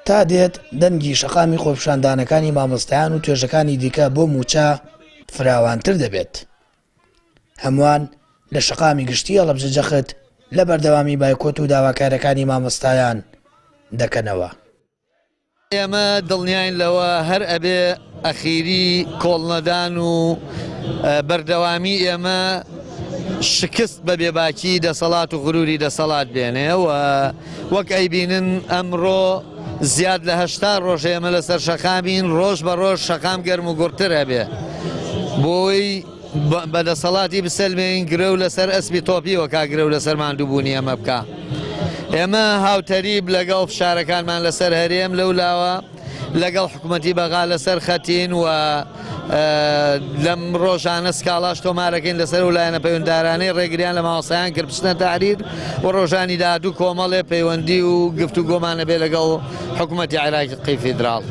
تا دێت دەنگی شەقامی خۆپیشاندانەکانی مامۆستایان و توێژەکانی دیکە بۆ موچە فراوانتر دەبێت. هەمووان لە شەقامی گشتی هەڵەبجە جەخت لە بەردەوامی بایکۆت و داواکارەکانی مامۆستایان دەکەنەوە. ئێمە دڵنیاین لەوە هەر ئەبێ ئەخیری کۆڵنەدان و بەردەوامی ئێمە شکست بە بێباکی دەسەڵات و غروری دەسەڵات بێنێ و وەک ئەیبینن ئەمڕۆ زیاد لە 80 ڕۆژ ئێمە لەسەر شەقامین، ڕۆژ بە ڕۆژ شەقام گەرم و گورتر هەبێ بۆی بەدەسەڵاتی بسەلمێن گرە و لەسەر ئەسبی تۆپیوە کا گرە و لەسەر ماندووبوونی ئەمە بکە. ئێمە هاوتەریب لەگەڵ فشارەکانمان لەسەر هەرێم لەولاوە لەگەڵ حکوومەتی بەغا لەسەر خەتین و لەم ڕۆژانە سکاڵاش تۆمارەکەین لەسەر ولایەنە پەیوەنددارانەی ڕێگریان لە ماوەسایان کرد بچنە تاعریر و ڕۆژانی داهاتوو کۆمەڵێ پەیوەندی و گفتوگۆمانە بێ لەگەڵ حکوومەتی عێراقی فیدراڵ.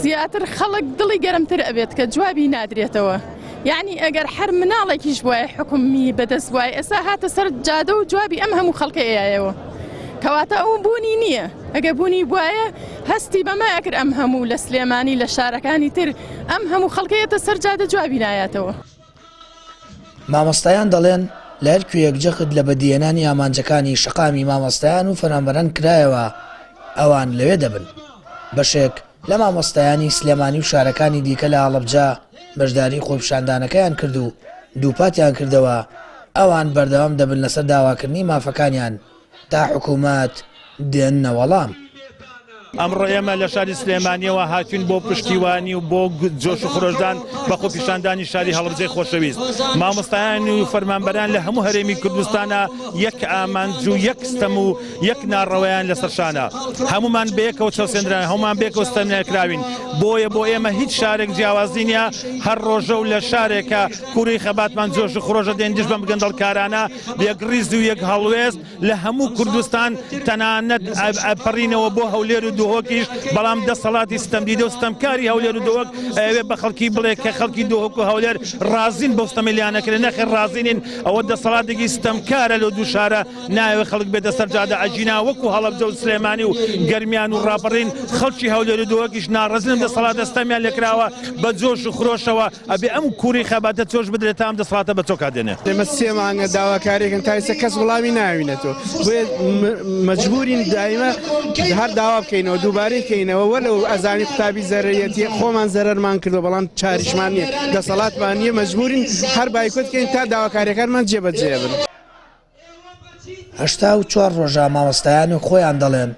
زیاتر خەڵک دڵی گەرمتر ئەبێت کە جوابی نادرێتەوە. یعنی ئەگەر هەر مناڵێکیش وایە حکومی بەدەست وایە ئێستا هاتە سەر جادە و جوابی ئەم هەموو خەڵکە ئێایەوە. کەواتە ئەو بوونی نییە. ئەگە بوونی وایە هەستی بەمایەکرد ئەم هەموو لە سلێمانی لە شارەکانی تر ئەم هەموو خەڵکەیەتە سەر جادە جوابی نایەتەوە. مامۆستایان دەڵێن لە هەرکوێک جەخت لە بەدیێنانی ئامانجەکانی شەقامی مامۆستایان و فەرمانبەران کرایەوە ئەوان لەوێ دەبن. بەشێک لە مامۆستایانی سلێمانی و شارەکانی دیکە لە هەڵەبجە بەشداری خۆپیشاندانەکەیان کرد و دووپاتیان کردەوە ئەوان بەردەوام دەبن لەسەر داواکردنی مافەکانیان تا حکوومەت دێننە وەڵام. ئەمڕۆ ئێمە لە شاری سلێمانیەوە هاتوین بۆ پشتیوانی و بۆ جۆش و خۆشدان بە خۆپیشاندانی شاری هەڵبجەی خۆشەویست. مامۆستایان و فەرمانبەران لە هەموو هەرێمی کوردستانە یەک ئامانج و یەک ستەم و یەک ناڕەوەیان لەسەر شانە. هەمومان بەیەکەوە چەوسێنران، هەمومان بەیەکەوە ستەمنێکراوین. بۆیە بۆ ئێمە هیچ شارێک جیاوازی نییە. هەر ڕۆژە و لە شارێکە کوڕی خەباتمان جۆش و خۆشە دێن دیش بە گەندەڵکارانە یەک ڕیز و یەک هەڵوێست لە هەموو کوردستان تەنانەت ئەپەڕینەوە بۆ هەولێر و دۆهۆکیش، بەڵام دەسەڵاتی ستەمدیدە و ستەمکاری هەولێر و دۆهۆک ئەوێ بە خەڵکی بڵێ کە خەڵکی دۆهۆک و هەولێر ڕازین بۆ ستەمەلیانەکرێن نەخێر ڕازینین. ئەوە دەسەڵاتێکی ستەمکارە لەو دوو شارە ناوێ خەڵک بێتە سەر جادە ئەجینا وەکو هەڵەبجە و سلێمانی و گەرمیان و ڕاپەڕین خەڵکی هەولێر و دۆهۆکیش ناڕەزین دەسەڵات دەستەمیان لێکراوە بە جۆش و خرۆشەوە ئەبێ ئەم کوڕی خەباتە چۆش بدرێت تا ئەم دەسەڵاتە بە چۆکا دێنێ. ئێمە 3 مانگە داواکاریەکەن تا ئێستا کەس وەڵامی ناوینێتەوە بۆیە مەجبورین دائیمە هەر داوا بکەینەوە دووبارەی بکەینەوە وەلەو ئەزانی قوتابی زەرەرەتی خۆمان زەرەرمان کردو بەڵام چاریشمان نییە دەسەڵاتمان نییە مەجبورین هەر بایکۆت بکەین تا داواکاریەکانمان جێبەجێ بن. 84 ڕۆژە مامۆستایان و خۆیان دەڵێن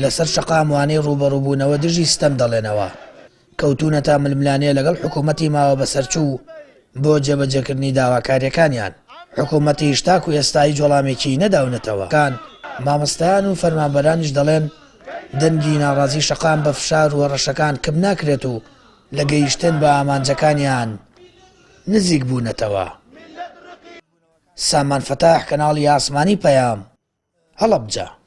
لەسەر شەقاموانەی ڕوبەڕووبوونەوە دژی ستەم دەڵێنەوە کەوتونەتە ململانەیە لەگەڵ حکوومەتی ماوە بەسەرچوو بۆ جێبەجێکردنی داواکاریەکانیان. حکوومەتی شتاک و ئێستایی جوڵامێکی نەداونەتەوە کان مامۆستایان و فەرمانبەرانیش دەڵێن دەنگی ناڕازی شەقام بە فشار و ڕەشەکان کەم ناکرێت و لە گەیشتن بە ئامانجەکانیان نزیک بوونەتەوە. سامان فەتاح کەناڵی ئاسمانی پەیام هەڵەبجە.